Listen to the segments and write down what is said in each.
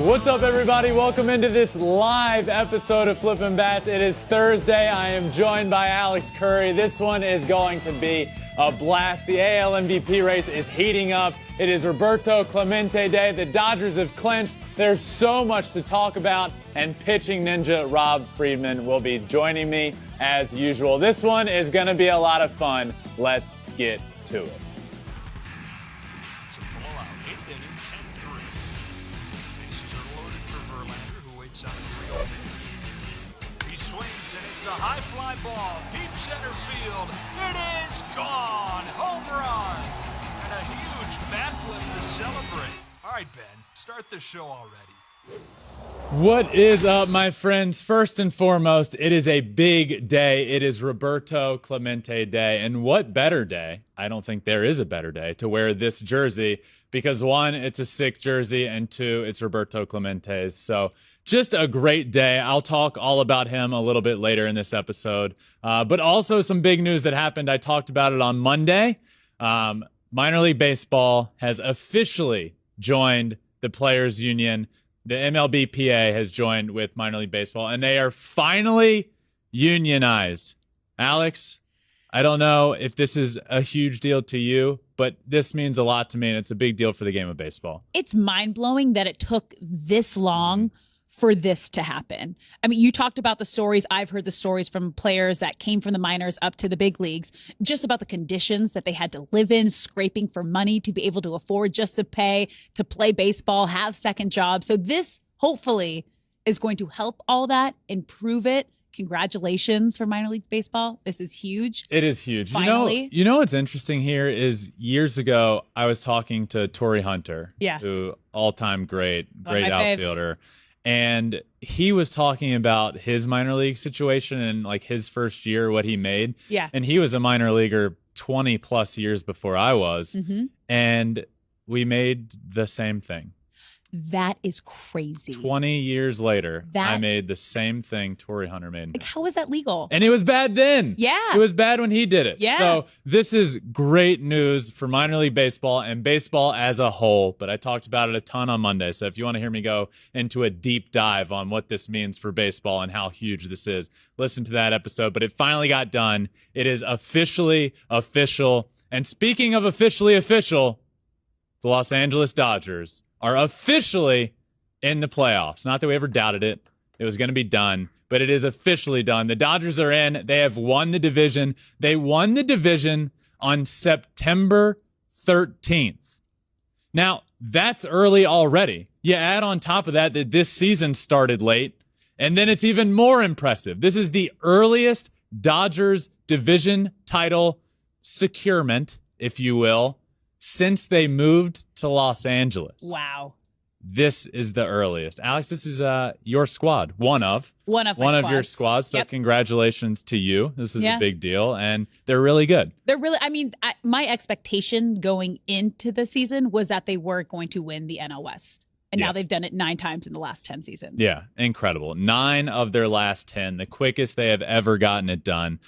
What's up, everybody? Welcome into this live episode of Flippin' Bats. It is Thursday. I am joined by Alex Curry. This one is going to be a blast. The AL MVP race is heating up. It is Roberto Clemente Day. The Dodgers have clinched. There's so much to talk about, and pitching ninja Rob Friedman will be joining me as usual. This one is going to be a lot of fun. Let's get to it. It's a blowout. 8th inning, 10-3. Bases are loaded for Verlander, who waits on a 3-0 pitch. He swings, and it's a high fly ball. Deep center field. It is gone. Home run. And a huge bat flip to celebrate. All right, Ben, start the show already. What is up, my friends? First and foremost, it is a big day. It is Roberto Clemente Day. And what better day? I don't think there is a better day to wear this jersey because, one, it's a sick jersey, and two, it's Roberto Clemente's. So just a great day. I'll talk all about him a little bit later in this episode. But also some big news that happened. I talked about it on Monday. Minor League Baseball has officially joined the Players Union. The MLBPA has joined with minor league baseball, and they are finally unionized. Alex, I don't know if this is a huge deal to you, but this means a lot to me, and it's a big deal for the game of baseball. It's mind-blowing that it took this long for this to happen. I mean, you talked about the stories. I've heard the stories from players that came from the minors up to the big leagues, just about the conditions that they had to live in, scraping for money to be able to afford just to pay, to play baseball, have second jobs. So this hopefully is going to help all that, improve it. Congratulations for minor league baseball. This is huge. It is huge. Finally. You know what's interesting here is years ago, I was talking to Torrey Hunter, who all-time great outfielder. And he was talking about his minor league situation and like his first year, what he made. Yeah. And he was a minor leaguer 20 plus years before I was. Mm-hmm. And we made the same thing. That is crazy. 20 years later, I made the same thing Torrey Hunter made. Like, how is that legal? And it was bad then. Yeah. It was bad when he did it. Yeah. So this is great news for minor league baseball and baseball as a whole. But I talked about it a ton on Monday. So if you want to hear me go into a deep dive on what this means for baseball and how huge this is, listen to that episode. But it finally got done. It is officially official. And speaking of officially official, the Los Angeles Dodgers are officially in the playoffs. Not that we ever doubted it. It was going to be done, but it is officially done. The Dodgers are in. They have won the division. They won the division on September 13th. Now, that's early already. You add on top of that this season started late, and then it's even more impressive. This is the earliest Dodgers division title securement, if you will, since they moved to Los Angeles. Wow. This is the earliest. Alex, this is your squad. One of your squads. So congratulations to you. This is a big deal, and they're really good. They're really, my expectation going into the season was that they were going to win the NL West. And now they've done it 9 times in the last 10 seasons. Yeah, incredible. 9 of their last 10, the quickest they have ever gotten it done.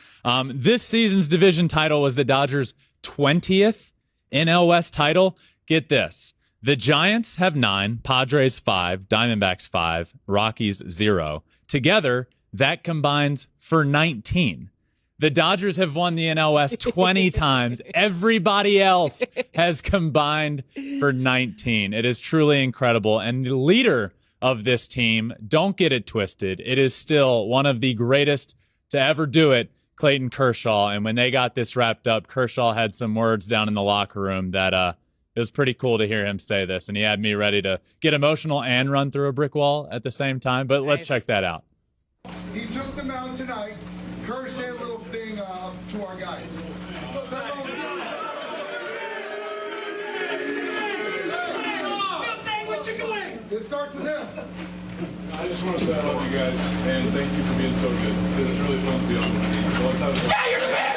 This season's division title was the Dodgers' 20th NL West title. Get this. The Giants have 9, Padres 5, Diamondbacks 5, Rockies 0. Together, that combines for 19. The Dodgers have won the NL West 20 times. Everybody else has combined for 19. It is truly incredible. And the leader of this team, don't get it twisted, it is still one of the greatest to ever do it, Clayton Kershaw. And when they got this wrapped up, Kershaw had some words down in the locker room that it was pretty cool to hear him say this. And he had me ready to get emotional and run through a brick wall at the same time. But let's check that out. He took the mound tonight. Kershaw, a little thing to our guys. This starts with him. I just want to say I love you guys, and thank you for being so good. It's really fun to be on this team. So let's have fun. Yeah, you're the man!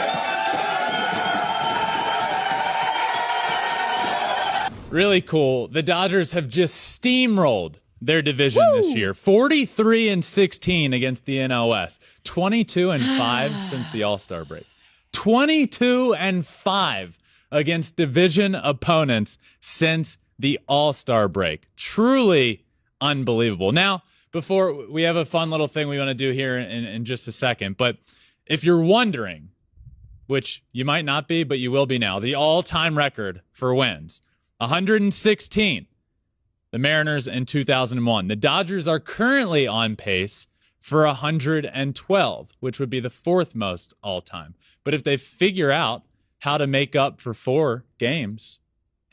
Really cool. The Dodgers have just steamrolled their division this year. 43-16 against the NL West. 22-5 since the All-Star break. 22-5 against division opponents since the All-Star break. Truly unbelievable. Now, before we have a fun little thing we want to do here in just a second, but if you're wondering, which you might not be, but you will be now, the all-time record for wins, 116. The Mariners in 2001. The Dodgers are currently on pace for 112, which would be the fourth most all-time. But if they figure out how to make up for 4 games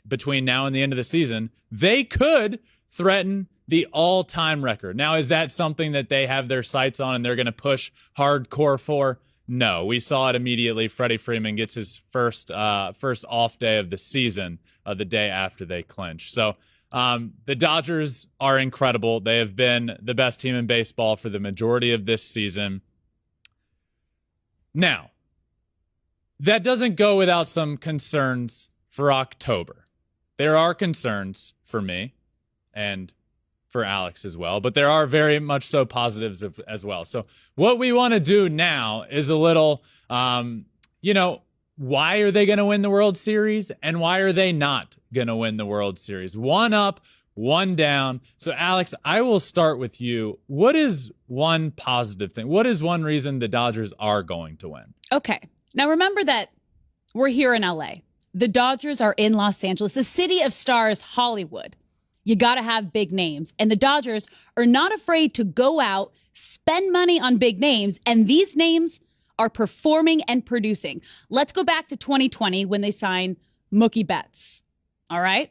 between now and the end of the season, they could threaten the all-time record. Now, is that something that they have their sights on and they're going to push hardcore for? No. We saw it immediately. Freddie Freeman gets his first off day of the season the day after they clinch. So the Dodgers are incredible. They have been the best team in baseball for the majority of this season. Now, that doesn't go without some concerns for October. There are concerns for me and for Alex as well, but there are very much so positives as well. So what we want to do now is a little, why are they going to win the World Series and why are they not going to win the World Series? One up, one down. So Alex, I will start with you. What is one positive thing? What is one reason the Dodgers are going to win? Okay. Now remember that we're here in LA. The Dodgers are in Los Angeles, the city of stars, Hollywood. You got to have big names. And the Dodgers are not afraid to go out, spend money on big names, and these names are performing and producing. Let's go back to 2020 when they signed Mookie Betts. All right?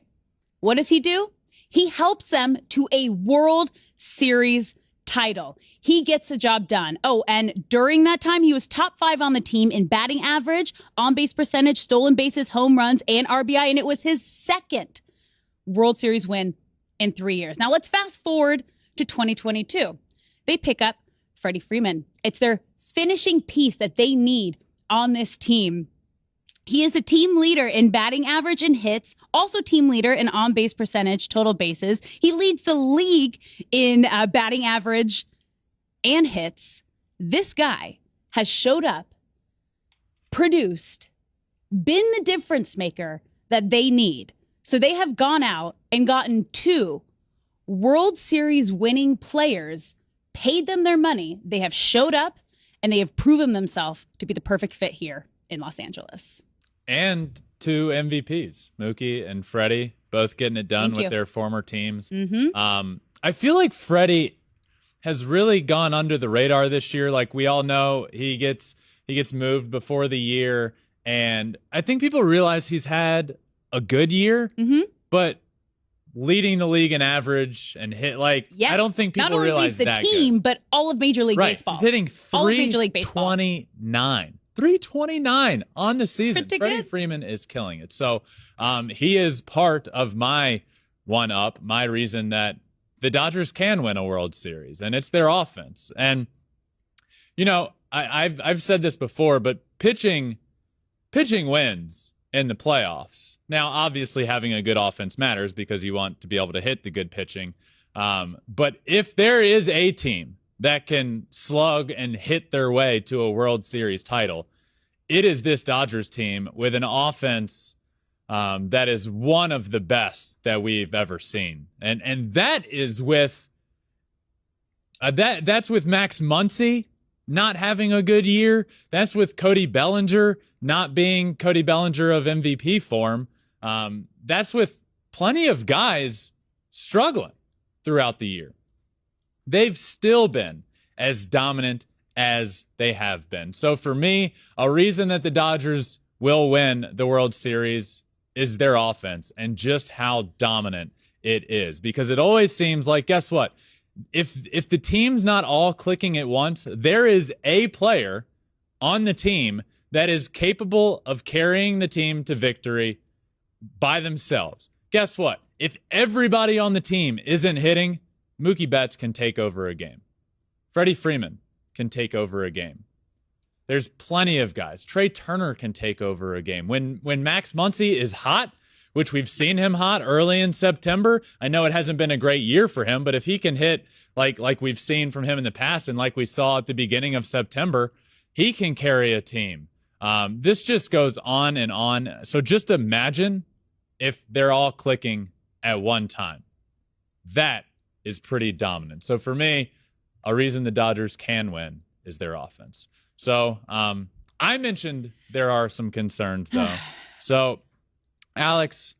What does he do? He helps them to a World Series title. He gets the job done. Oh, and during that time, he was top 5 on the team in batting average, on-base percentage, stolen bases, home runs, and RBI, and it was his second World Series win in 3 years. Now, let's fast forward to 2022. They pick up Freddie Freeman. It's their finishing piece that they need on this team. He is the team leader in batting average and hits, also team leader in on-base percentage, total bases. He leads the league in batting average and hits. This guy has showed up, produced, been the difference maker that they need. So they have gone out and gotten 2 World Series winning players, paid them their money. They have showed up and they have proven themselves to be the perfect fit here in Los Angeles. And 2 MVPs, Mookie and Freddie, both getting it done with their former teams. Mm-hmm. I feel like Freddie has really gone under the radar this year. Like we all know, he gets moved before the year, and I think people realize he's had a good year, but leading the league in average and hit, I don't think people realize that. Not only leads the team, but all of Major League Baseball. He's hitting 329. 329 on the season. Freddie Freeman is killing it. So he is part of my one-up, my reason that the Dodgers can win a World Series, and it's their offense. And, I've said this before, but pitching wins in the playoffs. Now, obviously, having a good offense matters because you want to be able to hit the good pitching. But if there is a team that can slug and hit their way to a World Series title, it is this Dodgers team with an offense that is one of the best that we've ever seen. And that is with that's with Max Muncy not having a good year. That's with Cody Bellinger not being Cody Bellinger of MVP form. That's with plenty of guys struggling throughout the year. They've still been as dominant as they have been. So for me, a reason that the Dodgers will win the World Series is their offense and just how dominant it is. Because it always seems like, guess what? If the team's not all clicking at once, there is a player on the team that is capable of carrying the team to victory by themselves. Guess what? If everybody on the team isn't hitting, Mookie Betts can take over a game. Freddie Freeman can take over a game. There's plenty of guys. Trey Turner can take over a game. When Max Muncy is hot, which we've seen him hot early in September, I know it hasn't been a great year for him, but if he can hit like we've seen from him in the past and like we saw at the beginning of September, he can carry a team. This just goes on and on. So just imagine if they're all clicking at one time. That is pretty dominant. So for me, a reason the Dodgers can win is their offense. So I mentioned there are some concerns, though. So, Alex,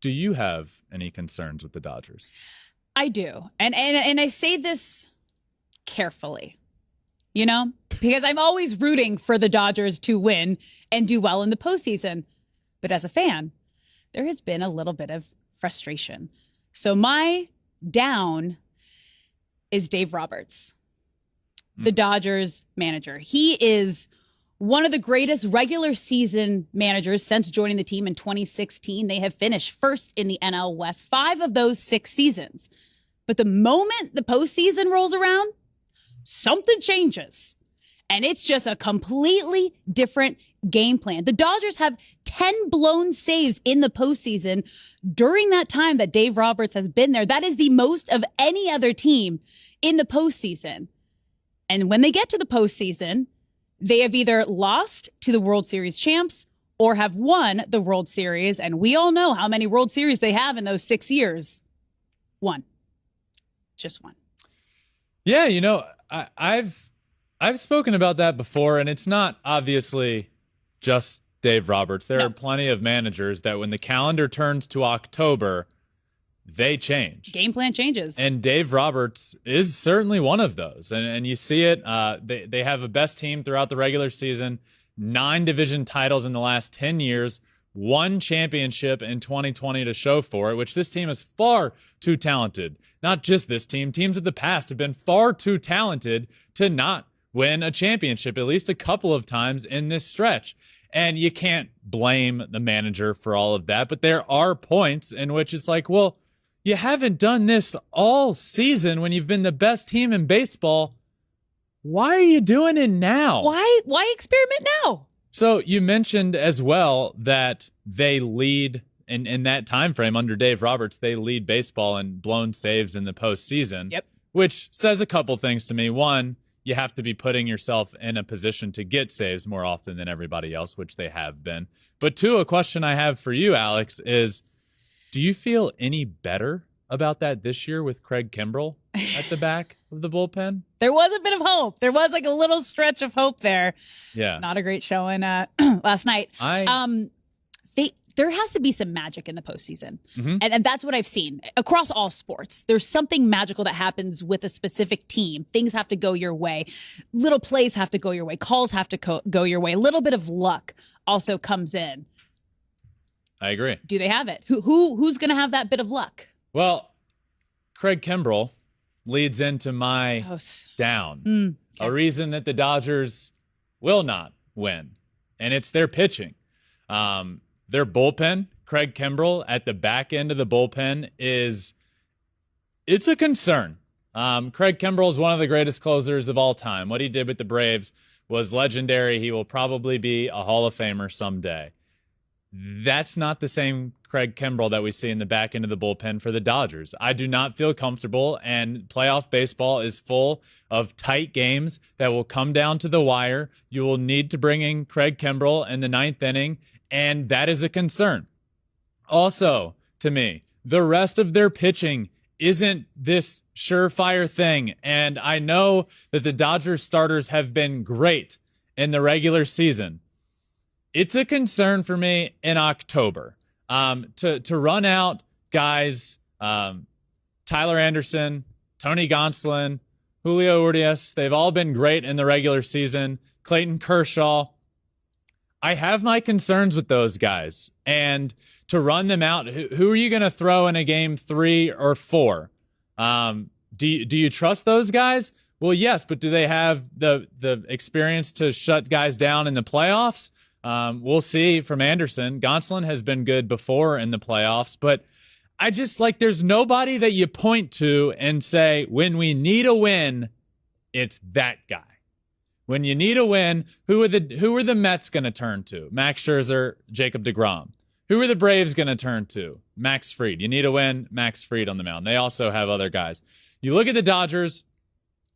do you have any concerns with the Dodgers? I do. And I say this carefully, you know, because I'm always rooting for the Dodgers to win and do well in the postseason. But as a fan, there has been a little bit of frustration. So my down is Dave Roberts, the Dodgers manager. He is one of the greatest regular season managers since joining the team in 2016. They have finished first in the NL West 5 of those 6 seasons. But the moment the postseason rolls around, something changes. And it's just a completely different game plan. The Dodgers have 10 blown saves in the postseason during that time that Dave Roberts has been there. That is the most of any other team in the postseason. And when they get to the postseason, they have either lost to the World Series champs or have won the World Series. And we all know how many World Series they have in those 6 years. 1. Just 1. Yeah, you know, I've spoken about that before, and it's not obviously just Dave Roberts. There are plenty of managers that when the calendar turns to October, they change. Game plan changes. And Dave Roberts is certainly one of those. And you see it. They have a best team throughout the regular season, 9 division titles in the last 10 years, 1 championship in 2020 to show for it, which this team is far too talented. Not just this team. Teams of the past have been far too talented to not win a championship at least a couple of times in this stretch. And you can't blame the manager for all of that. But there are points in which it's like, well, you haven't done this all season when you've been the best team in baseball. Why are you doing it now? Why experiment now? So you mentioned as well that they lead in that time frame under Dave Roberts. They lead baseball in blown saves in the postseason. Yep. Which says a couple things to me. One, you have to be putting yourself in a position to get saves more often than everybody else, which they have been. But 2, a question I have for you, Alex, is do you feel any better about that this year with Craig Kimbrell at the back of the bullpen? There was a bit of hope. There was like a little stretch of hope there. Yeah. Not a great showing last night. There has to be some magic in the postseason. Mm-hmm. And that's what I've seen across all sports. There's something magical that happens with a specific team. Things have to go your way. Little plays have to go your way. Calls have to go your way. A little bit of luck also comes in. I agree. Do they have it? Who's going to have that bit of luck? Well, Craig Kimbrell leads into my down. Okay. A reason that the Dodgers will not win, and it's their pitching. Their bullpen, Craig Kimbrell at the back end of the bullpen it's a concern. Craig Kimbrell is one of the greatest closers of all time. What he did with the Braves was legendary. He will probably be a Hall of Famer someday. That's not the same Craig Kimbrell that we see in the back end of the bullpen for the Dodgers. I do not feel comfortable, and playoff baseball is full of tight games that will come down to the wire. You will need to bring in Craig Kimbrell in the 9th inning, and that is a concern. Also, to me, the rest of their pitching isn't this surefire thing, and I know that the Dodgers starters have been great in the regular season. It's a concern for me in October to run out guys, Tyler Anderson, Tony Gonsolin, Julio Urias. They've all been great in the regular season. Clayton Kershaw. I have my concerns with those guys. And to run them out, who are you going to throw in a game 3 or 4? Do you trust those guys? Well, yes, but do they have the experience to shut guys down in the playoffs? We'll see from Anderson. Gonsolin has been good before in the playoffs, but I just there's nobody that you point to and say, when we need a win, it's that guy. When you need a win, who are the Mets going to turn to? Max Scherzer, Jacob deGrom. Who are the Braves going to turn to? Max Fried. You need a win, Max Fried on the mound. They also have other guys. You look at the Dodgers,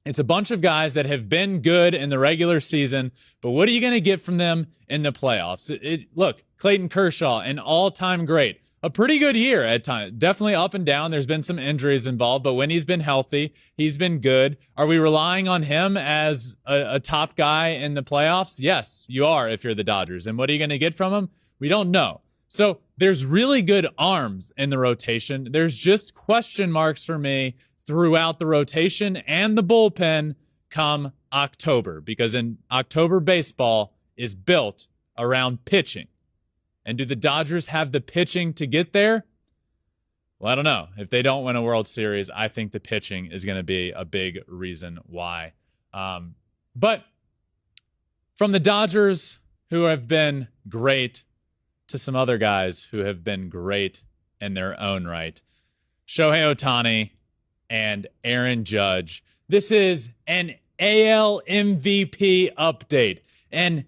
it's a bunch of guys that have been good in the regular season, but what are you going to get from them in the playoffs? Look, Clayton Kershaw, an all-time great, a pretty good year at times. Definitely up and down. There's been some injuries involved, but when he's been healthy, he's been good. Are we relying on him as a top guy in the playoffs? Yes, you are if you're the Dodgers. And what are you going to get from him? We don't know. So there's really good arms in the rotation. There's just question marks for me throughout the rotation and the bullpen come October, because in October, baseball is built around pitching. And do the Dodgers have the pitching to get there? Well, I don't know. If they don't win a World Series, I think the pitching is going to be a big reason why. But from the Dodgers, who have been great, to some other guys who have been great in their own right, Shohei Ohtani and Aaron Judge. This is an AL MVP update, an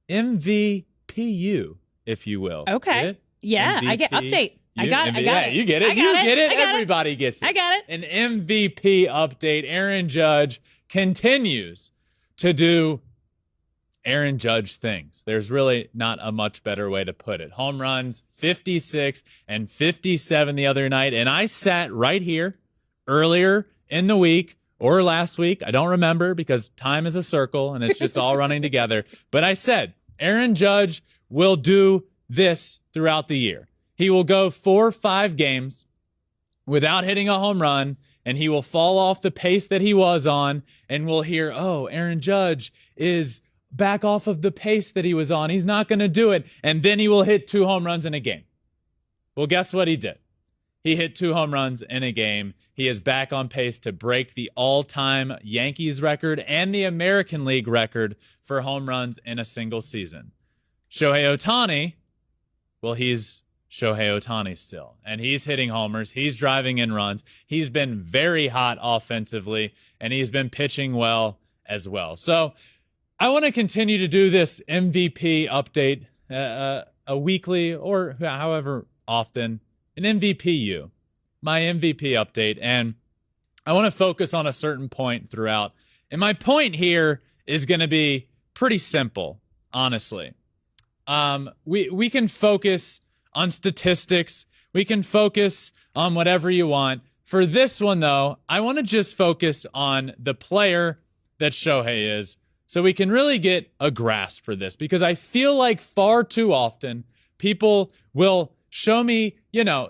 MVPU, if you will. Okay. Yeah, MVP. I get update. I got it. Yeah, you get it. You get it. Everybody gets it. I got it. An MVP update. Aaron Judge continues to do Aaron Judge things. There's really not a much better way to put it. Home runs, 56 and 57 the other night. And I sat right here earlier in the week or last week. I don't remember because time is a circle and it's just all running together. But I said, Aaron Judge will do this throughout the year. He will go 4 or 5 games without hitting a home run, and he will fall off the pace that he was on, and we'll hear, oh, Aaron Judge is back off of the pace that he was on. He's not going to do it. And then he will hit 2 home runs in a game. Well, guess what he did? He hit 2 home runs in a game. He is back on pace to break the all-time Yankees record and the American League record for home runs in a single season. Shohei Ohtani, well, he's Shohei Ohtani still, and he's hitting homers. He's driving in runs. He's been very hot offensively, and he's been pitching well as well. So I want to continue to do this MVP update a weekly or however often, an MVPU, my MVP update. And I want to focus on a certain point throughout. And my point here is going to be pretty simple, honestly. We can focus on statistics. We can focus on whatever you want. For this one, though, I want to just focus on the player that Shohei is so we can really get a grasp for this, because I feel like far too often people will show me,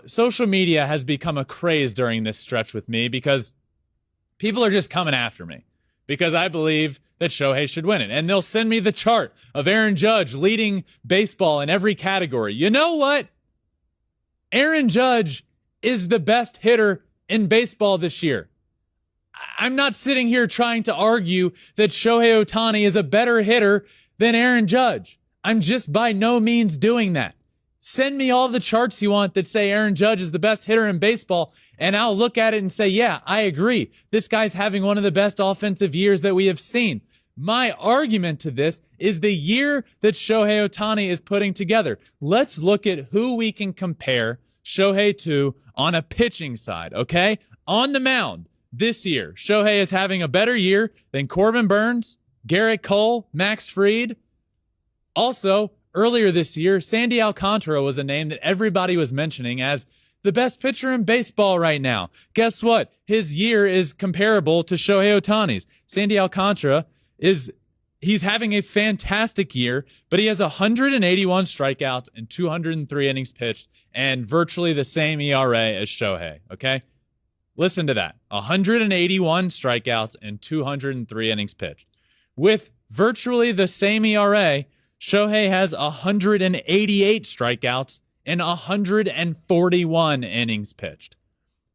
social media has become a craze during this stretch with me because people are just coming after me because I believe that Shohei should win it. And they'll send me the chart of Aaron Judge leading baseball in every category. You know what? Aaron Judge is the best hitter in baseball this year. I'm not sitting here trying to argue that Shohei Ohtani is a better hitter than Aaron Judge. I'm just by no means doing that. Send me all the charts you want that say Aaron Judge is the best hitter in baseball, and I'll look at it and say, yeah, I agree. This guy's having one of the best offensive years that we have seen. My argument to this is the year that Shohei Ohtani is putting together. Let's look at who we can compare Shohei to on a pitching side, okay? On the mound this year, Shohei is having a better year than Corbin Burns, Garrett Cole, Max Fried. Also, earlier this year, Sandy Alcantara was a name that everybody was mentioning as the best pitcher in baseball right now. Guess what? His year is comparable to Shohei Ohtani's. Sandy Alcantara he's having a fantastic year, but he has 181 strikeouts and 203 innings pitched and virtually the same ERA as Shohei, okay? Listen to that. 181 strikeouts and 203 innings pitched. With virtually the same ERA, Shohei has 188 strikeouts and 141 innings pitched.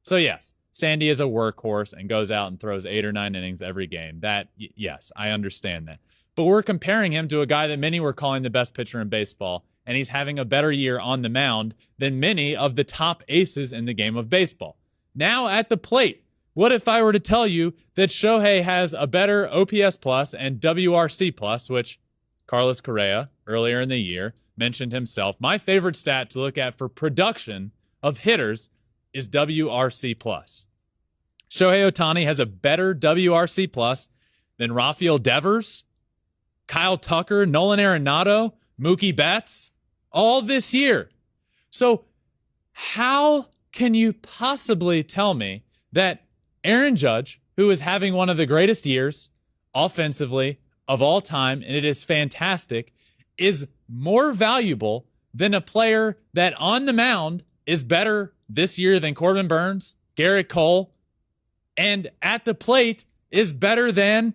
So yes, Sandy is a workhorse and goes out and throws 8 or 9 innings every game. Yes, I understand that. But we're comparing him to a guy that many were calling the best pitcher in baseball, and he's having a better year on the mound than many of the top aces in the game of baseball. Now at the plate, what if I were to tell you that Shohei has a better OPS plus and WRC plus, which Carlos Correa earlier in the year mentioned himself. My favorite stat to look at for production of hitters is WRC plus. Shohei Ohtani has a better WRC plus than Rafael Devers, Kyle Tucker, Nolan Arenado, Mookie Betts, all this year. So How can you possibly tell me that Aaron Judge, who is having one of the greatest years offensively of all time, and it is fantastic, is more valuable than a player that on the mound is better this year than Corbin Burns, Garrett Cole, and at the plate is better than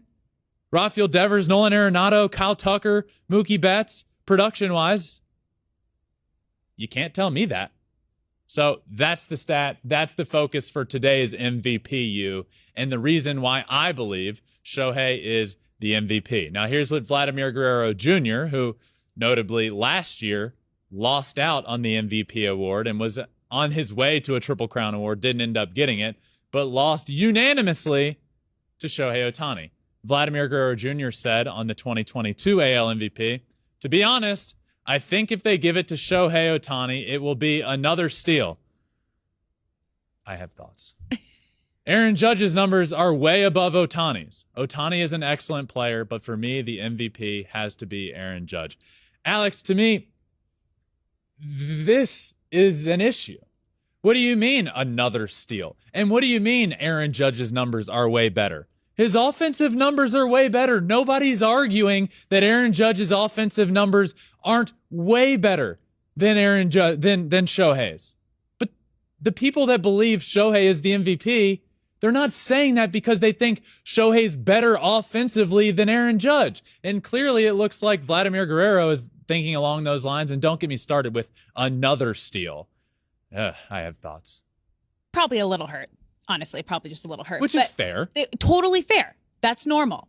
Rafael Devers, Nolan Arenado, Kyle Tucker, Mookie Betts, production-wise? You can't tell me that. So that's the stat. That's the focus for today's MVP, and the reason why I believe Shohei is the MVP. Now, here's what Vladimir Guerrero Jr., who notably last year lost out on the MVP award and was on his way to a Triple Crown award, didn't end up getting it, but lost unanimously to Shohei Ohtani. Vladimir Guerrero Jr. said on the 2022 AL MVP, to be honest, I think if they give it to Shohei Ohtani, it will be another steal. I have thoughts. Aaron Judge's numbers are way above Ohtani's. Ohtani is an excellent player, but for me, the MVP has to be Aaron Judge. Alex, to me, this is an issue. What do you mean another steal? And what do you mean Aaron Judge's numbers are way better? His offensive numbers are way better. Nobody's arguing that Aaron Judge's offensive numbers aren't way better than than Shohei's. But the people that believe Shohei is the MVP, they're not saying that because they think Shohei's better offensively than Aaron Judge. And clearly it looks like Vladimir Guerrero is thinking along those lines. And don't get me started with another steal. I have thoughts. Probably a little hurt. Honestly, probably just a little hurt. Which is fair. Totally fair. That's normal.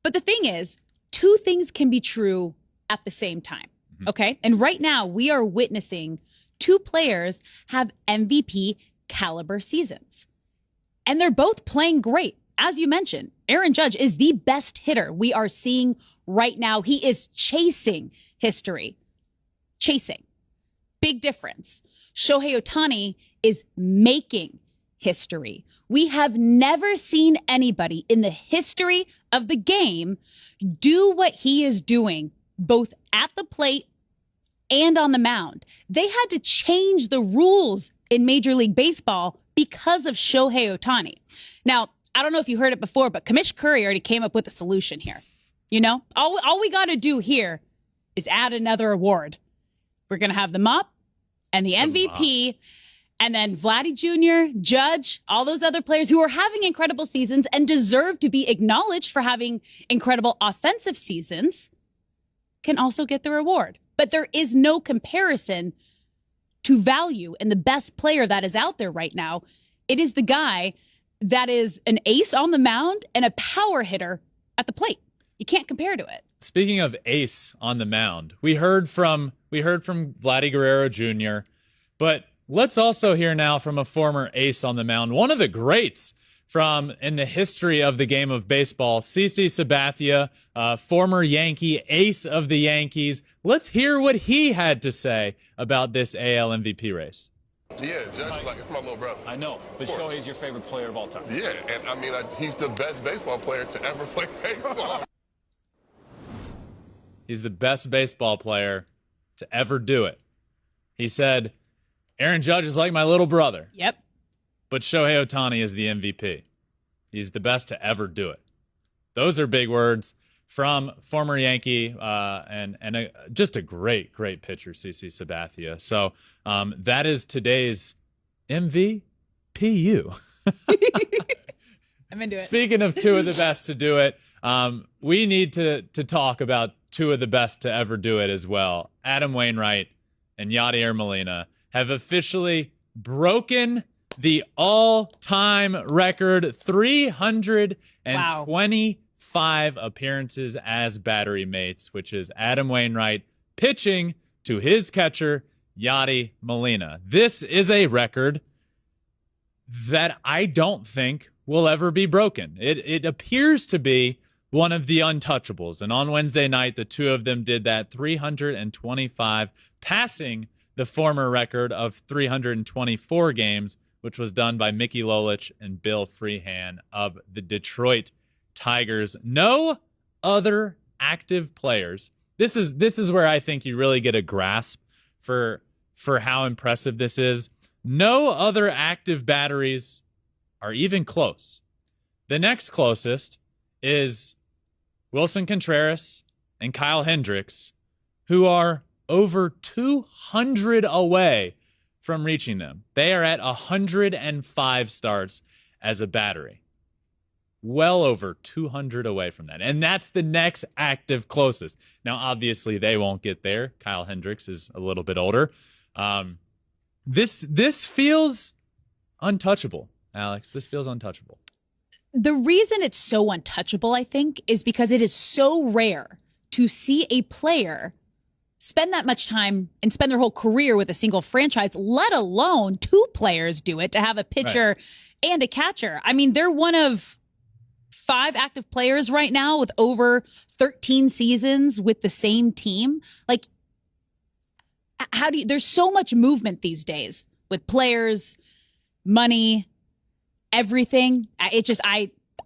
But the thing is, two things can be true at the same time. Okay? And right now, we are witnessing two players have MVP caliber seasons. And they're both playing great. As you mentioned, Aaron Judge is the best hitter we are seeing right now. He is chasing history. Chasing. Big difference. Shohei Ohtani is making history. We have never seen anybody in the history of the game do what he is doing, both at the plate and on the mound. They had to change the rules in Major League Baseball because of Shohei Ohtani. Now, I don't know if you heard it before, but Commish Curry already came up with a solution here. You know, all we got to do here is add another award. We're going to have the MOP and the MVP. And then Vladdy Jr., Judge, all those other players who are having incredible seasons and deserve to be acknowledged for having incredible offensive seasons can also get the reward. But there is no comparison to value in the best player that is out there right now. It is the guy that is an ace on the mound and a power hitter at the plate. You can't compare to it. Speaking of ace on the mound, we heard from Vladdy Guerrero Jr., but let's also hear now from a former ace on the mound, one of the greats in the history of the game of baseball, CC Sabathia, former Yankee, ace of the Yankees. Let's hear what he had to say about this AL MVP race. Yeah, Judge, it's my little brother. I know, but Shohei's your favorite player of all time. Yeah, and I mean, he's the best baseball player to ever play baseball. He's the best baseball player to ever do it. He said, Aaron Judge is like my little brother. Yep. But Shohei Ohtani is the MVP. He's the best to ever do it. Those are big words from former Yankee and just a great pitcher, CC Sabathia. So that is today's MVPU. I'm into it. Speaking of two of the best to do it, we need to talk about two of the best to ever do it as well. Adam Wainwright and Yadier Molina have officially broken the all-time record, 325 appearances as battery mates, which is Adam Wainwright pitching to his catcher, Yadier Molina. This is a record that I don't think will ever be broken. It appears to be one of the untouchables. And on Wednesday night, the two of them did that, 325, passing the former record of 324 games, which was done by Mickey Lolich and Bill Freehan of the Detroit Tigers. No other active players. This is where I think you really get a grasp for for how impressive this is. No other active batteries are even close. The next closest is Wilson Contreras and Kyle Hendricks, who are over 200 away from reaching them. They are at 105 starts as a battery. Well over 200 away from that. And that's the next active closest. Now, obviously, they won't get there. Kyle Hendricks is a little bit older. This feels untouchable, Alex. This feels untouchable. The reason it's so untouchable, I think, is because it is so rare to see a player spend that much time and spend their whole career with a single franchise, let alone two players do it, to have a pitcher and a catcher. I mean, they're one of 5 active players right now with over 13 seasons with the same team. Like, there's so much movement these days with players, money, everything.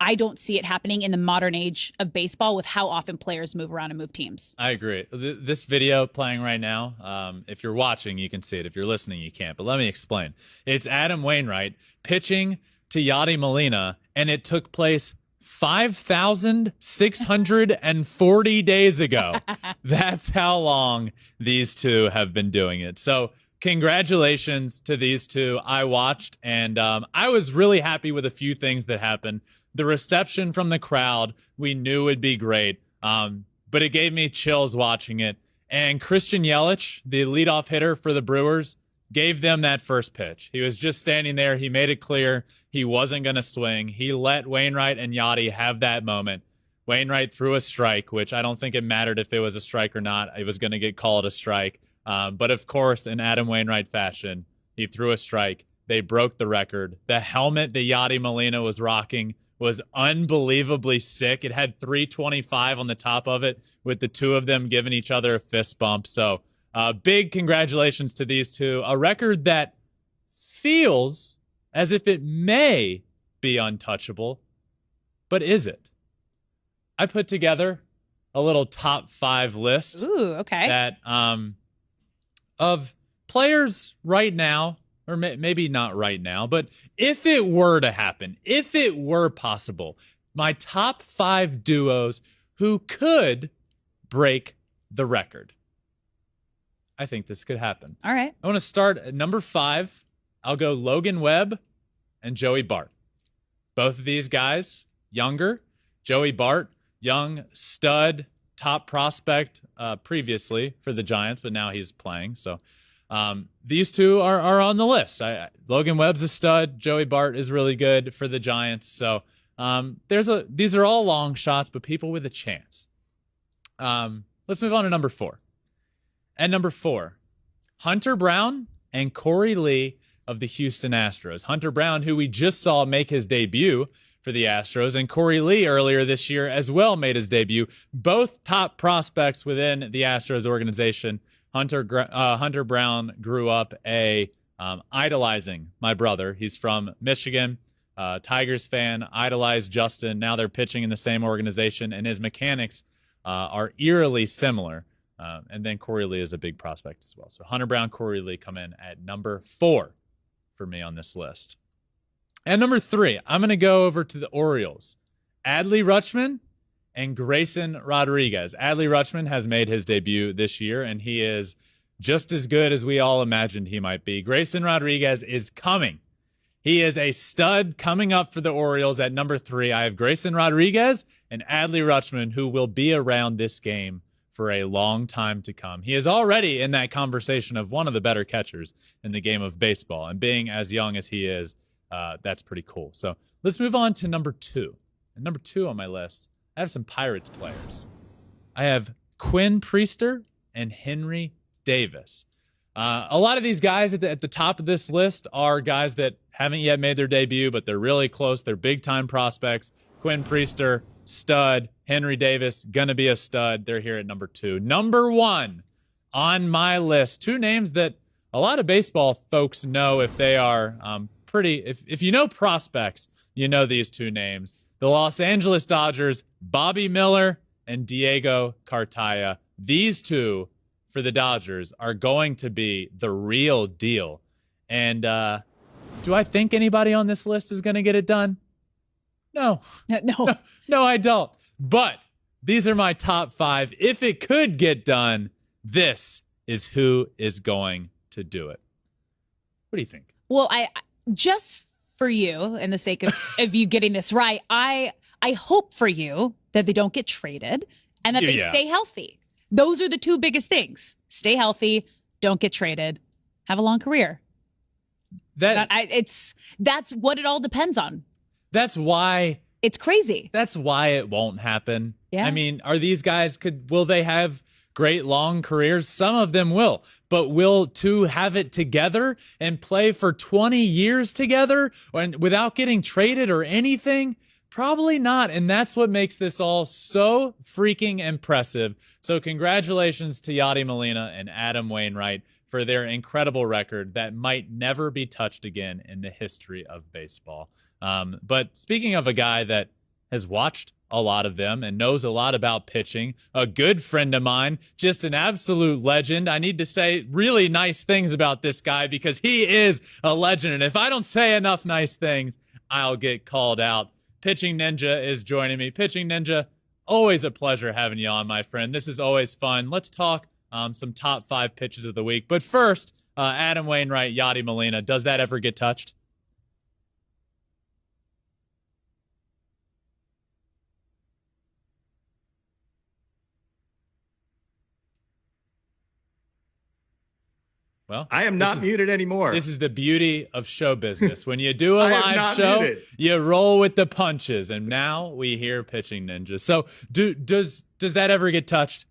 I don't see it happening in the modern age of baseball with how often players move around and move teams. I agree. This video playing right now, if you're watching, you can see it. If you're listening, you can't. But let me explain. It's Adam Wainwright pitching to Yadier Molina, and it took place 5,640 days ago. That's how long these two have been doing it. So congratulations to these two. I watched, and I was really happy with a few things that happened. The reception from the crowd, we knew would be great, but it gave me chills watching it. And Christian Yelich, the leadoff hitter for the Brewers, gave them that first pitch. He was just standing there. He made it clear he wasn't going to swing. He let Wainwright and Yachty have that moment. Wainwright threw a strike, which I don't think it mattered if it was a strike or not. It was going to get called a strike. But of course, in Adam Wainwright fashion, he threw a strike. They broke the record. The helmet that Yadier Molina was rocking was unbelievably sick. It had 325 on the top of it, with the two of them giving each other a fist bump. So big congratulations to these two. A record that feels as if it may be untouchable, but is it? I put together a little top 5 list. Ooh, okay. That of players right now, or maybe not right now, but if it were to happen, if it were possible, my top 5 duos who could break the record. I think this could happen. All right. I want to start at number 5. I'll go Logan Webb and Joey Bart. Both of these guys, younger. Joey Bart, young stud, top prospect previously for the Giants, but now he's playing. So these two are on the list. Logan Webb's a stud. Joey Bart is really good for the Giants. So these are all long shots, but people with a chance. Let's move on to number 4. At number 4, Hunter Brown and Corey Lee of the Houston Astros. Hunter Brown, who we just saw make his debut for the Astros, and Corey Lee earlier this year as well made his debut. Both top prospects within the Astros organization. Hunter Brown grew up idolizing my brother. He's from Michigan, Tigers fan, idolized Justin. Now they're pitching in the same organization, and his mechanics are eerily similar. And then Corey Lee is a big prospect as well. So Hunter Brown, Corey Lee come in at number 4 for me on this list. At number 3, I'm going to go over to the Orioles. Adley Rutschman and Grayson Rodriguez. Adley Rutschman has made his debut this year, and he is just as good as we all imagined he might be. Grayson Rodriguez is coming. He is a stud coming up for the Orioles at number 3. I have Grayson Rodriguez and Adley Rutschman, who will be around this game for a long time to come. He is already in that conversation of one of the better catchers in the game of baseball, and being as young as he is, that's pretty cool. So let's move on to number 2. And number 2 on my list, I have some Pirates players. I have Quinn Priester and Henry Davis. A lot of these guys at the top of this list are guys that haven't yet made their debut, but they're really close. They're big-time prospects. Quinn Priester, stud. Henry Davis, gonna be a stud. They're here at number 2. Number 1 on my list, 2 names that a lot of baseball folks know if they are if you know prospects, you know these 2 names. The Los Angeles Dodgers, Bobby Miller and Diego Cartaya. These 2 for the Dodgers are going to be the real deal. And do I think anybody on this list is going to get it done? No. No, I don't. But these are my top 5. If it could get done, this is who is going to do it. What do you think? Well, I just for you, and the sake of you getting this right, I hope for you that they don't get traded and that they stay healthy. Those are the 2 biggest things. Stay healthy, don't get traded, have a long career. That's what it all depends on. That's why it's crazy. That's why it won't happen. Yeah. I mean, are these guys will they have great long careers? Some of them will, but will 2 have it together and play for 20 years together and without getting traded or anything? Probably not. And that's what makes this all so freaking impressive. So congratulations to Yadier Molina and Adam Wainwright for their incredible record that might never be touched again in the history of baseball. But speaking of a guy that has watched a lot of them and knows a lot about pitching, a good friend of mine, just an absolute legend. I need to say really nice things about this guy because he is a legend. And if I don't say enough nice things, I'll get called out. Pitching Ninja is joining me. Pitching Ninja, always a pleasure having you on, my friend. This is always fun. Let's talk some top 5 pitches of the week. But first, Adam Wainwright, Yadier Molina, does that ever get touched? Well, I am not muted anymore. This is the beauty of show business. When you do a live show, you roll with the punches. And now we hear Pitching Ninja. So does that ever get touched?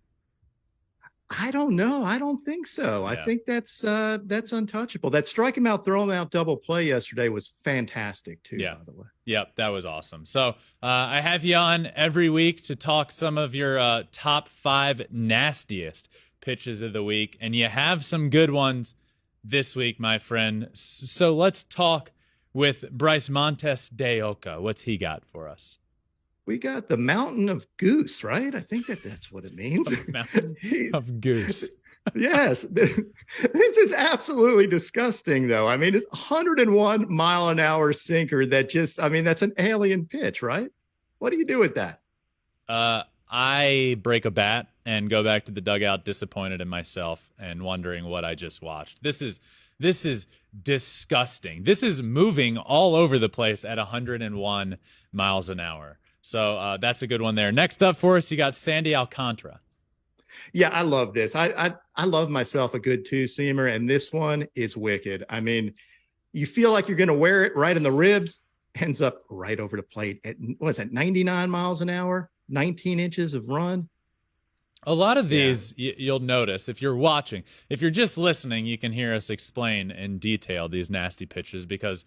I don't know. I don't think so. Yeah. I think that's untouchable. That strike him out, throw him out double play yesterday was fantastic too, by the way. Yep, that was awesome. So I have you on every week to talk some of your top 5 nastiest pitches of the week, and you have some good ones this week, my friend. So let's talk with Bryce Montes de Oca. What's he got for us? We got the Mountain of Goose, right? I think that's what it means. Mountain of Goose. Yes. This is absolutely disgusting, though. I mean, it's 101 mile an hour sinker that that's an alien pitch, right? What do you do with that? I break a bat and go back to the dugout disappointed in myself and wondering what I just watched. This is disgusting. This is moving all over the place at 101 miles an hour. So that's a good one there. Next up for us, you got Sandy Alcantara. Yeah, I love this. I love myself a good 2-seamer, and this one is wicked. I mean, you feel like you're going to wear it right in the ribs, ends up right over the plate at, 99 miles an hour? 19 inches of run. A lot of these, you'll notice if you're watching. If you're just listening, you can hear us explain in detail these nasty pitches because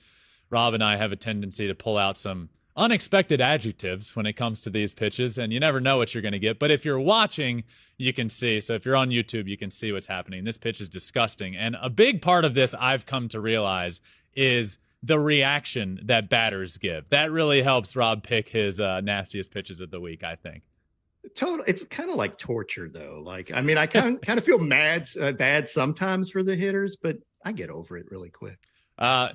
Rob and I have a tendency to pull out some unexpected adjectives when it comes to these pitches, and you never know what you're going to get. But if you're watching, you can see. So if you're on YouTube, you can see what's happening. This pitch is disgusting. And a big part of this I've come to realize is the reaction that batters give. That really helps Rob pick his nastiest pitches of the week, I think. It's kind of like torture, though. Like, I mean, I kind of feel bad sometimes for the hitters, but I get over it really quick.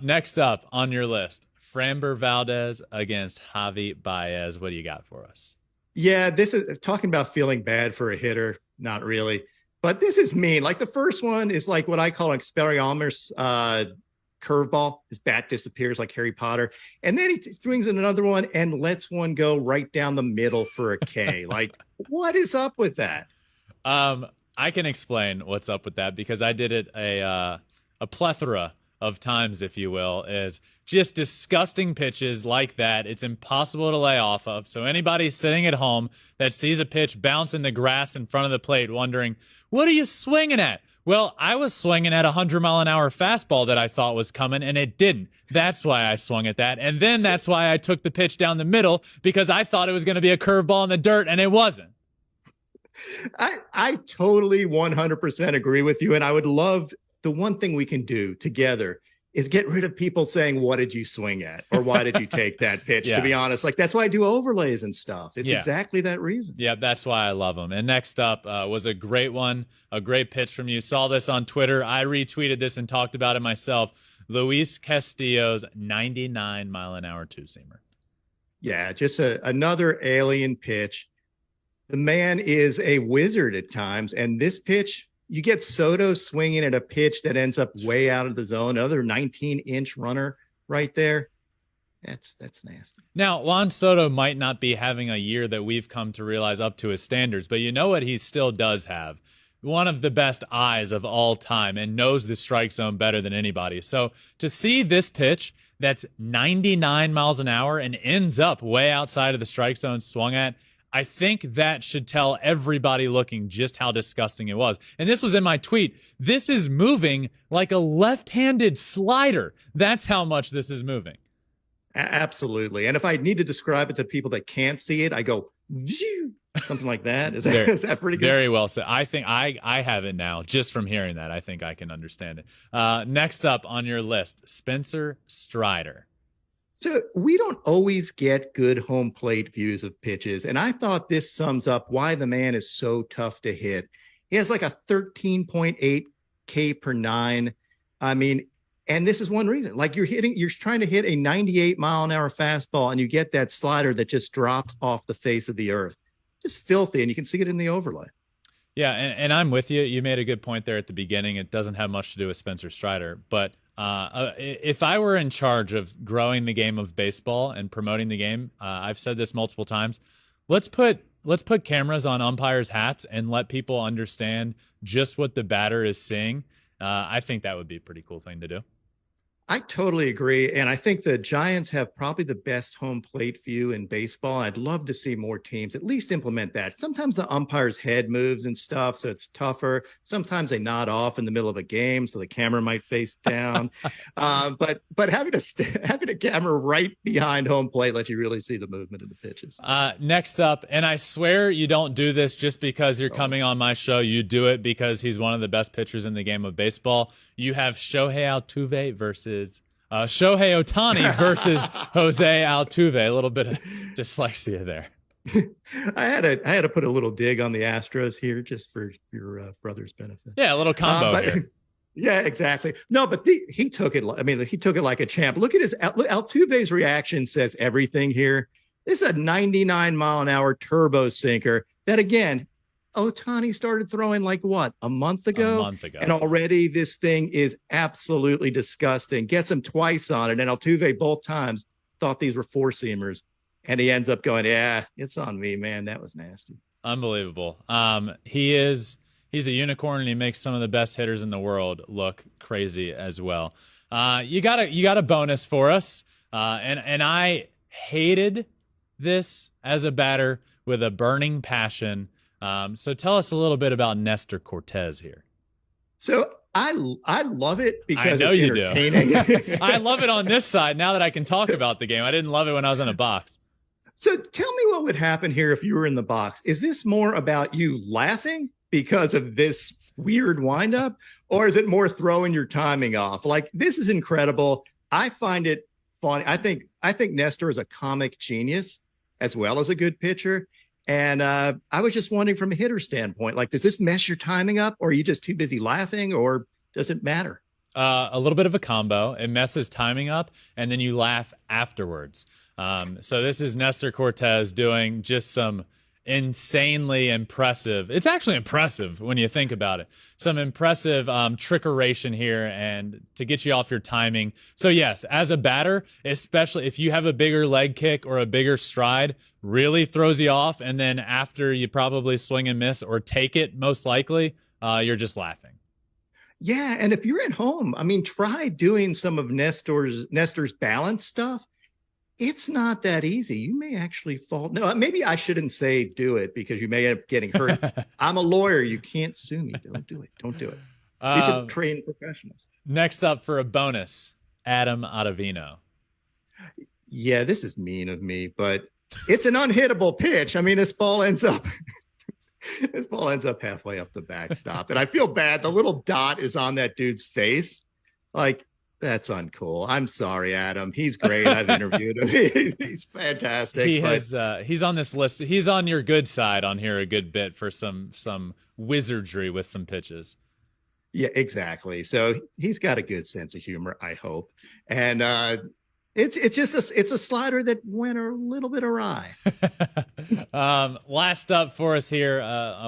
Next up on your list, Framber Valdez against Javi Baez. What do you got for us? Yeah, this is talking about feeling bad for a hitter. Not really, but this is mean. Like the first one is like what I call an Expelliarmus curveball. His bat disappears like Harry Potter, and then he swings in another one and lets one go right down the middle for a K. Like, what is up with that? I can explain what's up with that because I did it a plethora of times, if you will, is just disgusting pitches like that. It's impossible to lay off of. So anybody sitting at home that sees a pitch bounce in the grass in front of the plate wondering, what are you swinging at? Well, I was swinging at a 100-mile-an-hour fastball that I thought was coming, and it didn't. That's why I swung at that. And then that's why I took the pitch down the middle, because I thought it was going to be a curveball in the dirt, and it wasn't. I totally 100% agree with you, and I would love the one thing we can do together is get rid of people saying, what did you swing at? Or why did you take that pitch? Yeah. To be honest, like that's why I do overlays and stuff. It's Yeah. exactly that reason. Yeah, that's why I love them. And next up was a great one, a great pitch from you. Saw this on Twitter. I retweeted this and talked about it myself. Luis Castillo's 99-mile-an-hour two-seamer. Yeah, just another alien pitch. The man is a wizard at times. And this pitch, you get Soto swinging at a pitch that ends up way out of the zone. Another 19-inch runner right there. That's nasty. Now, Juan Soto might not be having a year that we've come to realize up to his standards, but you know what he still does have? One of the best eyes of all time and knows the strike zone better than anybody. So to see this pitch that's 99 miles an hour and ends up way outside of the strike zone swung at, I think that should tell everybody looking just how disgusting it was. And this was in my tweet. This is moving like a left-handed slider. That's how much this is moving. Absolutely. And if I need to describe it to people that can't see it, I go, something like that. Is that pretty good? Very well said. I think I have it now just from hearing that. I think I can understand it. Next up on your list, Spencer Strider. So we don't always get good home plate views of pitches. And I thought this sums up why the man is so tough to hit. He has like a 13.8 K per nine. I mean, and this is one reason, like you're trying to hit a 98-mile-an-hour fastball and you get that slider that just drops off the face of the earth. Just filthy. And you can see it in the overlay. Yeah. And I'm with you. You made a good point there at the beginning. It doesn't have much to do with Spencer Strider, but if I were in charge of growing the game of baseball and promoting the game, I've said this multiple times, let's put cameras on umpires' hats and let people understand just what the batter is seeing. I think that would be a pretty cool thing to do. I totally agree. And I think the Giants have probably the best home plate view in baseball. I'd love to see more teams at least implement that. Sometimes the umpire's head moves and stuff, so it's tougher. Sometimes they nod off in the middle of a game, so the camera might face down. But having a camera right behind home plate lets you really see the movement of the pitches. Next up, and I swear you don't do this just because you're coming on my show. You do it because he's one of the best pitchers in the game of baseball. You have Shohei Altuve versus Shohei Ohtani versus Jose Altuve. A little bit of dyslexia there. I had to put a little dig on the Astros here just for your brother's benefit. Yeah, a little combo here. Yeah, exactly. No, but he took it. I mean, he took it like a champ. Look at Altuve's reaction says everything here. This is a 99-mile-an-hour turbo sinker that, again, Ohtani started throwing like what, a month ago? And already this thing is absolutely disgusting. Gets him twice on it. And Altuve both times thought these were four-seamers. And he ends up going, yeah, it's on me, man. That was nasty. Unbelievable. He's a unicorn and he makes some of the best hitters in the world look crazy as well. You got a bonus for us. And I hated this as a batter with a burning passion. So tell us a little bit about Nestor Cortez here. So I love it because I know it's you entertaining. Do. I love it on this side now that I can talk about the game. I didn't love it when I was in a box. So tell me what would happen here if you were in the box. Is this more about you laughing because of this weird windup, or is it more throwing your timing off? Like, this is incredible. I find it funny. I think Nestor is a comic genius as well as a good pitcher. And I was just wondering from a hitter standpoint, like, does this mess your timing up, or are you just too busy laughing, or does it matter? A little bit of a combo. It messes timing up, and then you laugh afterwards. So this is Nestor Cortez doing just some insanely impressive. It's actually impressive when you think about it. Some impressive trickeration here and to get you off your timing. So yes, as a batter, especially if you have a bigger leg kick or a bigger stride, really throws you off. And then after you probably swing and miss or take it, most likely, you're just laughing. Yeah, and if you're at home, I mean, try doing some of Nestor's balance stuff. It's not that easy. You may actually fall. No, maybe I shouldn't say do it because you may end up getting hurt. I'm a lawyer. You can't sue me. Don't do it. Don't do it. These are trained professionals. Next up for a bonus, Adam Ottavino. Yeah, this is mean of me, but it's an unhittable pitch. I mean, this ball ends up halfway up the backstop. And I feel bad. The little dot is on that dude's face. Like, That's uncool. I'm sorry, Adam. He's great. I've interviewed him. He's fantastic. He's on this list. He's on your good side on here a good bit for some wizardry with some pitches. Yeah, exactly. So he's got a good sense of humor, I hope. And it's just a slider that went a little bit awry. Last up for us here,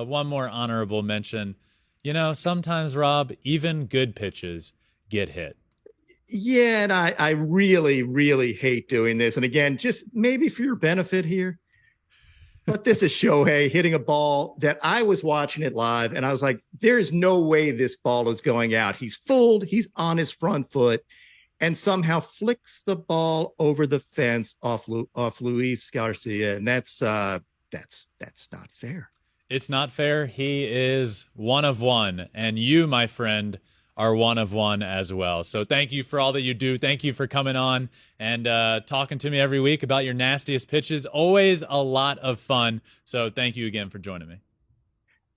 one more honorable mention. You know, sometimes, Rob, even good pitches get hit. Yeah, and I really, really hate doing this. And again, just maybe for your benefit here, but this is Shohei hitting a ball that I was watching it live, and I was like, there's no way this ball is going out. He's fooled. He's on his front foot, and somehow flicks the ball over the fence off Luis Garcia, and that's not fair. It's not fair. He is one of one, and you, my friend, are one of one as well. So thank you for all that you do. Thank you for coming on and talking to me every week about your nastiest pitches. Always a lot of fun. So thank you again for joining me.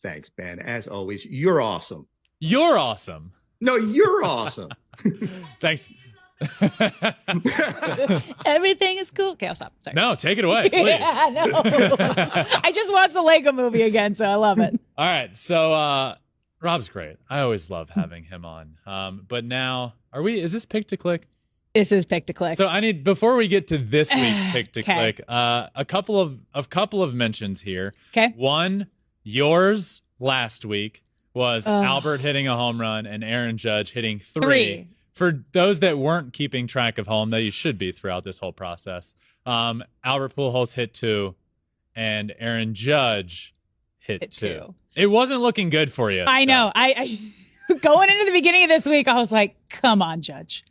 Thanks, Ben. As always, you're awesome. You're awesome. No, you're awesome. Thanks. Everything is cool. Okay, I'll stop. Sorry. No, take it away, please. Yeah, no. I just watched the Lego movie again, so I love it. All right, so Rob's great. I always love having him on. But now, is this Pick to Click? This is Pick to Click. So before we get to this week's Pick to Click, a couple of mentions here. Okay. One, yours last week was Albert hitting a home run and Aaron Judge hitting three. For those that weren't keeping track of home, that you should be throughout this whole process, Albert Pujols hit 2, and Aaron Judge hit 2. It wasn't looking good for you. I know. I going into the beginning of this week, I was like, come on, Judge.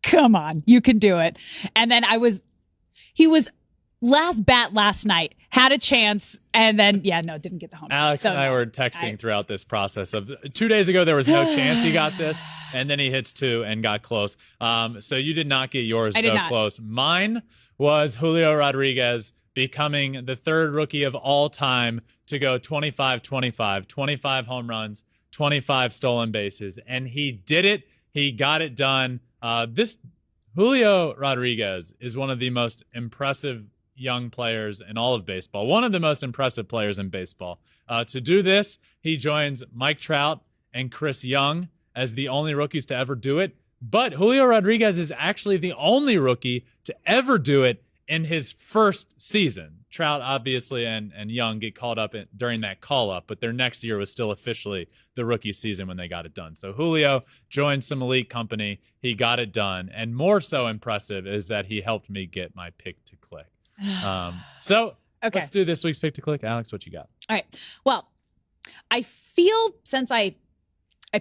Come on. You can do it. And then he was last bat last night, had a chance, and then, didn't get the home run. Alex and I were texting throughout this process of 2 days ago, there was no chance he got this, and then he hits 2 and got close. So you did not get yours, close. Mine was Julio Rodriguez becoming the third rookie of all time to go 25-25, 25 home runs, 25 stolen bases, and he did it. He got it done. This Julio Rodriguez is one of the most impressive young players in all of baseball, one of the most impressive players in baseball. To do this, he joins Mike Trout and Chris Young as the only rookies to ever do it. But Julio Rodriguez is actually the only rookie to ever do it in his first season. Trout, obviously, and Young get called up during that call-up, but their next year was still officially the rookie season when they got it done. So Julio joined some elite company. He got it done. And more so impressive is that he helped me get my Pick to Click. Let's do this week's Pick to Click. Alex, what you got? All right. Well, I feel since I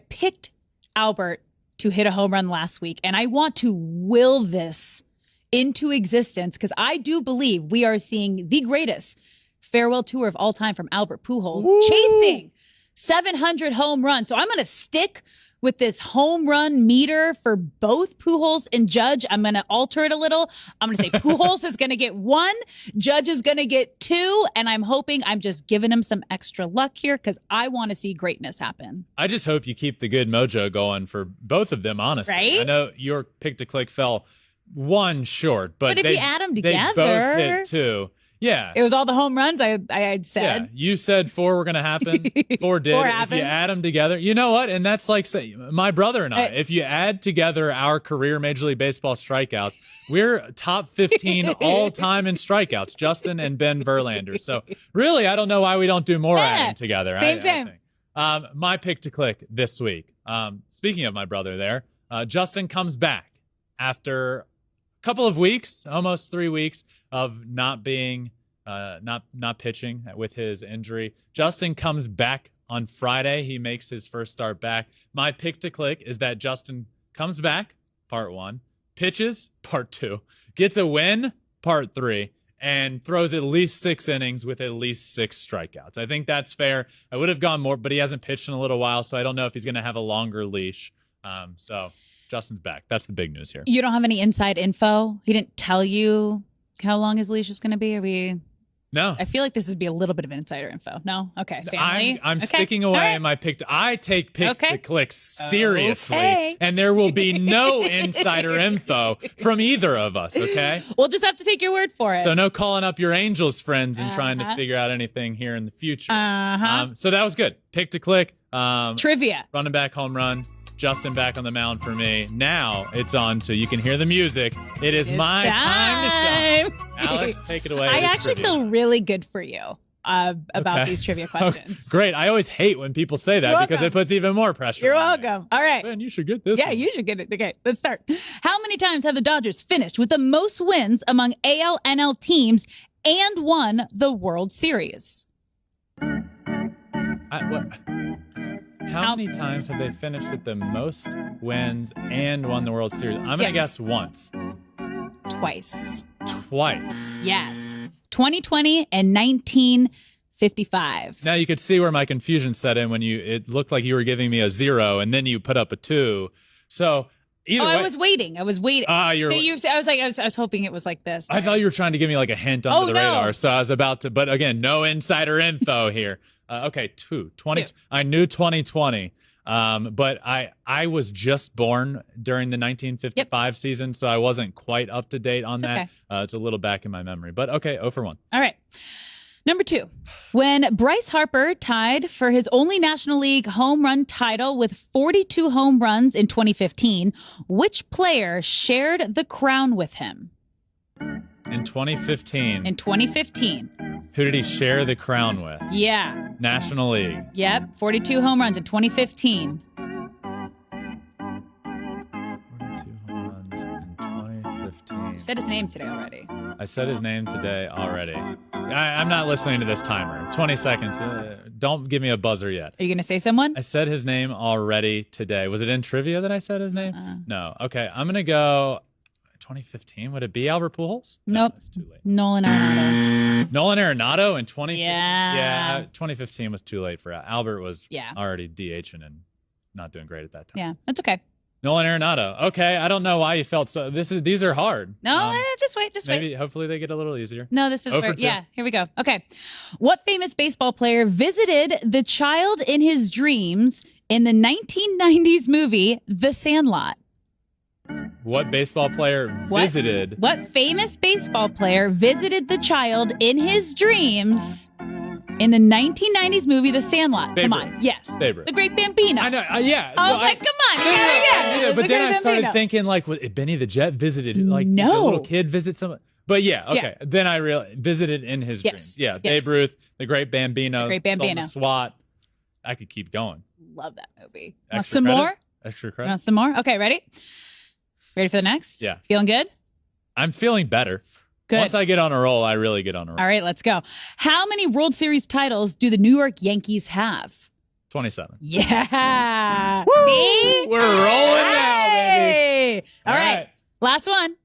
picked Albert to hit a home run last week, and I want to will this into existence because I do believe we are seeing the greatest farewell tour of all time from Albert Pujols, chasing 700 home runs. So I'm going to stick with this home run meter for both Pujols and Judge. I'm going to alter it a little. I'm going to say Pujols is going to get 1, Judge is going to get 2, and I'm just giving him some extra luck here because I want to see greatness happen. I just hope you keep the good mojo going for both of them, honestly. Right? I know your Pick to Click fell 1 short, but if you add them together, they both hit 2. Yeah. It was all the home runs I said. Yeah, you said 4 were going to happen. 4 did. If you add them together, you know what? And that's like my brother and I. If you add together our career Major League Baseball strikeouts, we're top 15 all time in strikeouts, Justin and Ben Verlander. So really, I don't know why we don't do more adding together. Same. My Pick to Click this week. Speaking of my brother there, Justin comes back after couple of weeks, almost 3 weeks of not being, not pitching with his injury. Justin comes back on Friday. He makes his first start back. My Pick to Click is that Justin comes back, part 1, pitches, part 2, gets a win, part 3, and throws at least 6 innings with at least 6 strikeouts. I think that's fair. I would have gone more, but he hasn't pitched in a little while, so I don't know if he's going to have a longer leash. So Justin's back. That's the big news here. You don't have any inside info? He didn't tell you how long his leash is going to be? No. I feel like this would be a little bit of insider info. No? Okay. Family? I'm Okay. sticking away All right. in my pick. I take pick to clicks seriously. Okay. And there will be no insider info from either of us, okay? We'll just have to take your word for it. So no calling up your Angels friends and trying to figure out anything here in the future. So that was good. Pick to click. Trivia. Running back home run. Justin back on the mound for me. Now it's on to, you can hear the music. It is my time to shine. Alex, take it away. I actually feel really good for you about these trivia questions. Great. I always hate when people say that because it puts even more pressure You're on welcome. me. All right. Man, you should get this. Yeah, one. you should get it. Okay, let's start. How many times have the Dodgers finished with the most wins among AL/NL teams and won the World Series? How many times have they finished with the most wins and won the World Series? I'm going to guess once. Twice. Twice. Yes. 2020 and 1955. Now you could see where my confusion set in when it looked like you were giving me a 0 and then you put up a 2. So either way. I was waiting. I was hoping it was like this. I thought you were trying to give me like a hint under the radar. So I was about to, but again, no insider info here. Okay, 20. I knew 2020, but I was just born during the 1955 season, so I wasn't quite up to date on that. Okay. It's a little back in my memory, but okay, 0 for 1. All right. Number 2, when Bryce Harper tied for his only National League home run title with 42 home runs in 2015, which player shared the crown with him? In 2015. In 2015. Who did he share the crown with? Yeah. National League. Yep. 42 home runs in 2015. 42 home runs in 2015. You said his name today already. I said his name today already. I'm not listening to this timer. 20 seconds. Don't give me a buzzer yet. Are you going to say someone? I said his name already today. Was it in trivia that I said his name? No. Okay. I'm going to go 2015. Would it be Albert Pujols? Nope. No, it's too late. Nolan Arenado. Nolan Arenado in 2015? Yeah. 2015 was too late for Albert. Was already DHing and not doing great at that time. Yeah, that's okay. Nolan Arenado. Okay, I don't know why you felt so. These are hard. No, just wait. Maybe, hopefully they get a little easier. No, this is yeah, here we go. Okay. What famous baseball player visited the child in his dreams in the 1990s movie The Sandlot? What baseball player visited? What famous baseball player visited the child in his dreams in the 1990s movie The Sandlot? Come on. Yes. Babe Ruth. The Great Bambino. I know. Yeah. I was like, come on. Yeah. But then I started thinking, like, Benny the Jet visited, like, did a little kid visit someone? But yeah, okay. Yeah. Then I realized visited in his dreams. Yeah. Babe Ruth, The Great Bambino. The Great Bambino. SWAT. I could keep going. Love that movie. Want some more? Extra credit. Want some more? Okay, ready? Ready for the next? Yeah. Feeling good? I'm feeling better. Good. Once I get on a roll, I really get on a roll. All right, let's go. How many World Series titles do the New York Yankees have? 27. Yeah. Woo! See? We're rolling now, baby. All right. Last one.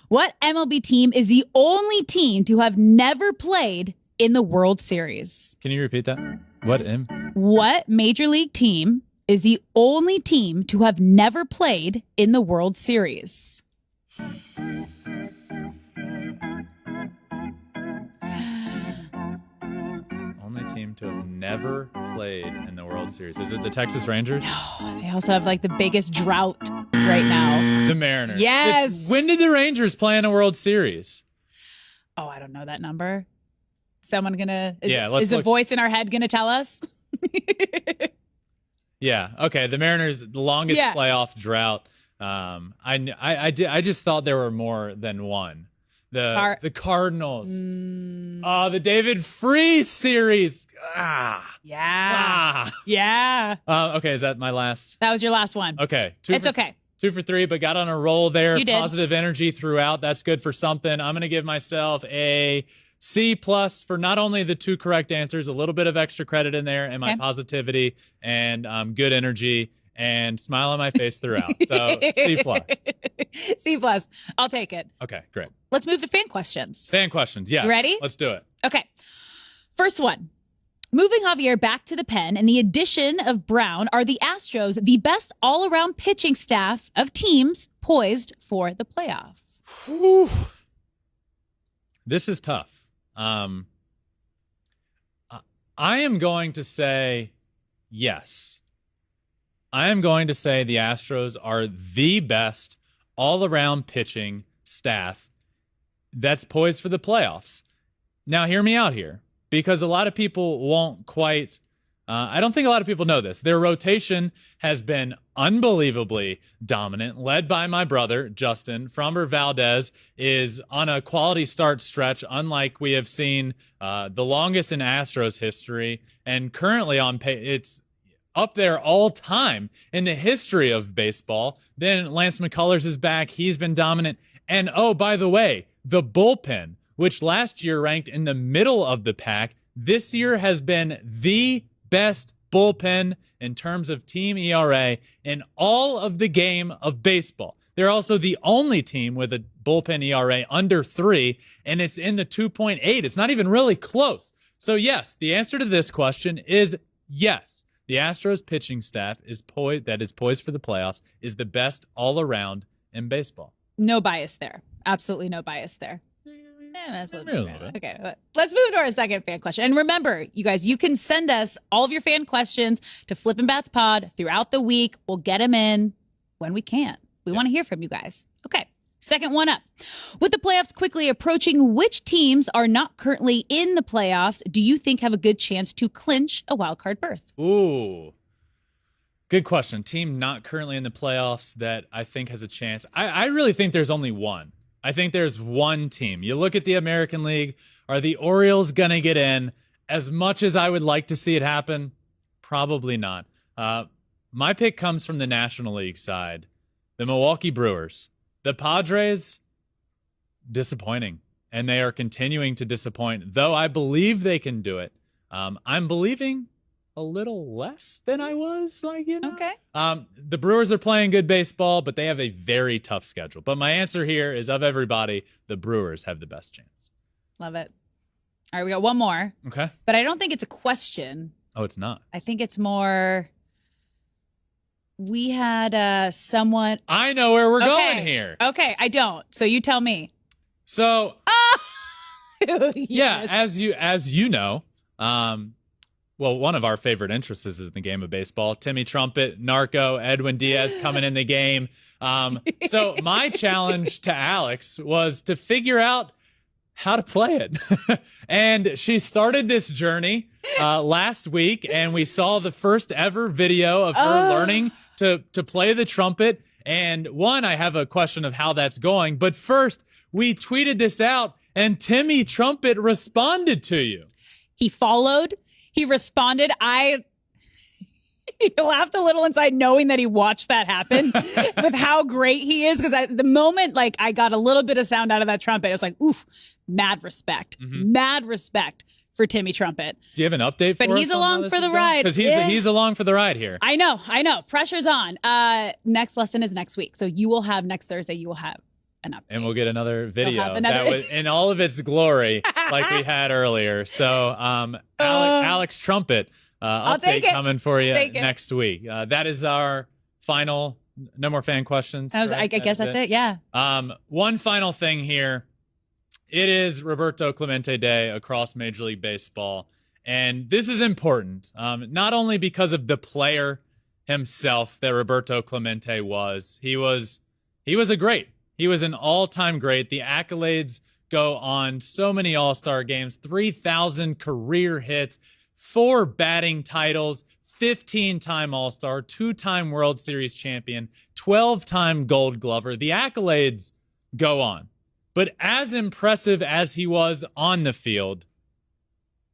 What MLB team is the only team to have never played in the World Series? Can you repeat that? What Major League team is the only team to have never played in the World Series? Only team to have never played in the World Series. Is it the Texas Rangers? No, they also have like the biggest drought right now. The Mariners. Yes. When did the Rangers play in a World Series? Oh, I don't know that number. Someone gonna is the voice in our head gonna tell us? Yeah. Okay. The Mariners, the longest playoff drought. I just thought there were more than one. The Cardinals. The David Freese series. Yeah. Yeah. Okay. Is that my last? That was your last one. Okay. It's okay. 2 for 3, but got on a roll there. You did. Positive energy throughout. That's good for something. I'm going to give myself a C+ for not only the 2 correct answers, a little bit of extra credit in there, and my positivity and good energy and smile on my face throughout. So C+. C+. I'll take it. Okay, great. Let's move to fan questions. Fan questions, yes. You ready? Let's do it. Okay. First one. Moving Javier back to the pen and the addition of Brown, are the Astros the best all-around pitching staff of teams poised for the playoff? Whew. This is tough. I am going to say yes. I am going to say the Astros are the best all-around pitching staff that's poised for the playoffs. Now, hear me out here, because a lot of people won't quite I don't think a lot of people know this. Their rotation has been unbelievably dominant, led by my brother, Justin. Framber Valdez is on a quality start stretch, unlike we have seen the longest in Astros history. And currently on it's up there all time in the history of baseball. Then Lance McCullers is back. He's been dominant. And oh, by the way, the bullpen, which last year ranked in the middle of the pack, this year has been the best bullpen in terms of team ERA in all of the game of baseball. They're also the only team with a bullpen ERA under 3, and it's in the 2.8. It's not even really close. So yes, the answer to this question is yes. The Astros pitching staff is poised for the playoffs, is the best all around in baseball. No bias there. Absolutely no bias there. Okay, let's move to our second fan question. And remember, you guys, you can send us all of your fan questions to Flippin' Bats Pod throughout the week. We'll get them in when we can. We want to hear from you guys. Okay, second one up. With the playoffs quickly approaching, which teams are not currently in the playoffs do you think have a good chance to clinch a wild card berth? Ooh, good question. Team not currently in the playoffs that I think has a chance. I really think there's only one. I think there's one team. You look at the American League. Are the Orioles going to get in? As much as I would like to see it happen, probably not. My pick comes from the National League side. The Milwaukee Brewers. The Padres, disappointing. And they are continuing to disappoint. Though I believe they can do it. I'm believing a little less than I was, Okay. The Brewers are playing good baseball, but they have a very tough schedule. But my answer here is, of everybody, the Brewers have the best chance. Love it. All right, we got one more. Okay. But I don't think it's a question. Oh, it's not. I think it's more, we had someone. I know where we're going here. Okay, I don't. So you tell me. So, Yes. yeah, as you know, well, one of our favorite interests is in the game of baseball. Timmy Trumpet, Narco, Edwin Diaz coming in the game. So my challenge to Alex was to figure out how to play it. And she started this journey last week, and we saw the first ever video of her learning to play the trumpet. And I have a question of how that's going. But first, we tweeted this out, and Timmy Trumpet responded to you. He followed. He responded. He laughed a little inside knowing that he watched that happen with how great he is. Because the moment I got a little bit of sound out of that trumpet, it was like, oof, mad respect. Mm-hmm. Mad respect for Timmy Trumpet. Do you have an update for us? But he's along for the ride. Because he's along for the ride here. I know. Pressure's on. Next lesson is next week. So you will have next Thursday, you will have an update. And we'll get another video that was in all of its glory, like we had earlier. So, Alex Trumpet update coming for you next week. That is our final. No more fan questions. I guess that's it. Yeah. One final thing here. It is Roberto Clemente Day across Major League Baseball, and this is important. Not only because of the player himself that Roberto Clemente was. He was a great. He was an all-time great. The accolades go on so many All-Star games, 3,000 career hits, 4 batting titles, 15-time All-Star, 2-time World Series champion, 12-time Gold Glover. The accolades go on. But as impressive as he was on the field,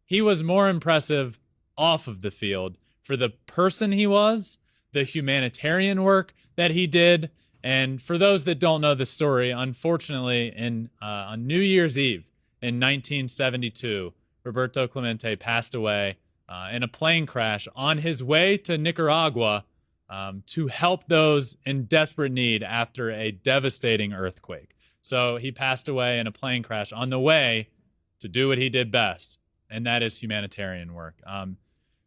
he was more impressive off of the field for the person he was, the humanitarian work that he did. And for those that don't know the story, unfortunately, on New Year's Eve in 1972, Roberto Clemente passed away in a plane crash on his way to Nicaragua to help those in desperate need after a devastating earthquake. So he passed away in a plane crash on the way to do what he did best, and that is humanitarian work.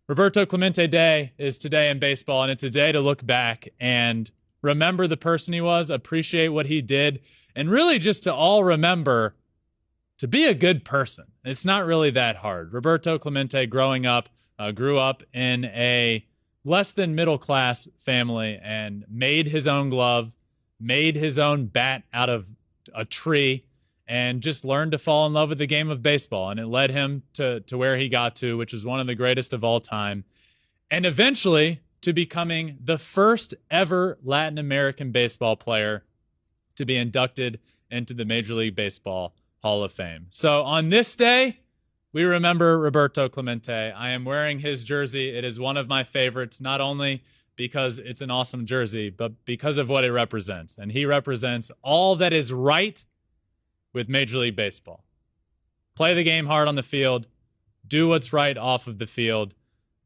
Roberto Clemente Day is today in baseball, and it's a day to look back and remember the person he was, appreciate what he did, and really just to all remember to be a good person. It's not really that hard. Roberto Clemente grew up in a less than middle class family and made his own glove, made his own bat out of a tree, and just learned to fall in love with the game of baseball. And it led him to where he got to, which is one of the greatest of all time. And eventually to becoming the first ever Latin American baseball player to be inducted into the Major League Baseball Hall of Fame. So on this day, we remember Roberto Clemente. I am wearing his jersey. It is one of my favorites, not only because it's an awesome jersey, but because of what it represents. And he represents all that is right with Major League Baseball. Play the game hard on the field, do what's right off of the field,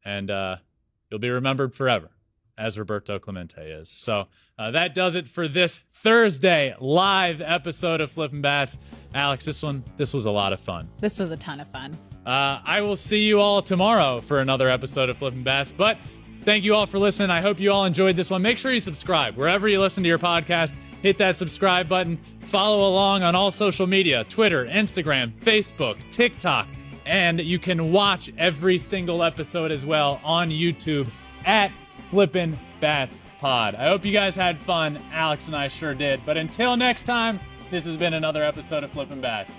and you'll be remembered forever, as Roberto Clemente is. So that does it for this Thursday live episode of Flippin' Bats. Alex, this was a lot of fun. This was a ton of fun. I will see you all tomorrow for another episode of Flippin' Bats, but thank you all for listening. I hope you all enjoyed this one. Make sure you subscribe wherever you listen to your podcast. Hit that subscribe button. Follow along on all social media, Twitter, Instagram, Facebook, TikTok, and you can watch every single episode as well on YouTube at Flippin' Bats Pod. I hope you guys had fun. Alex and I sure did. But until next time, this has been another episode of Flippin' Bats.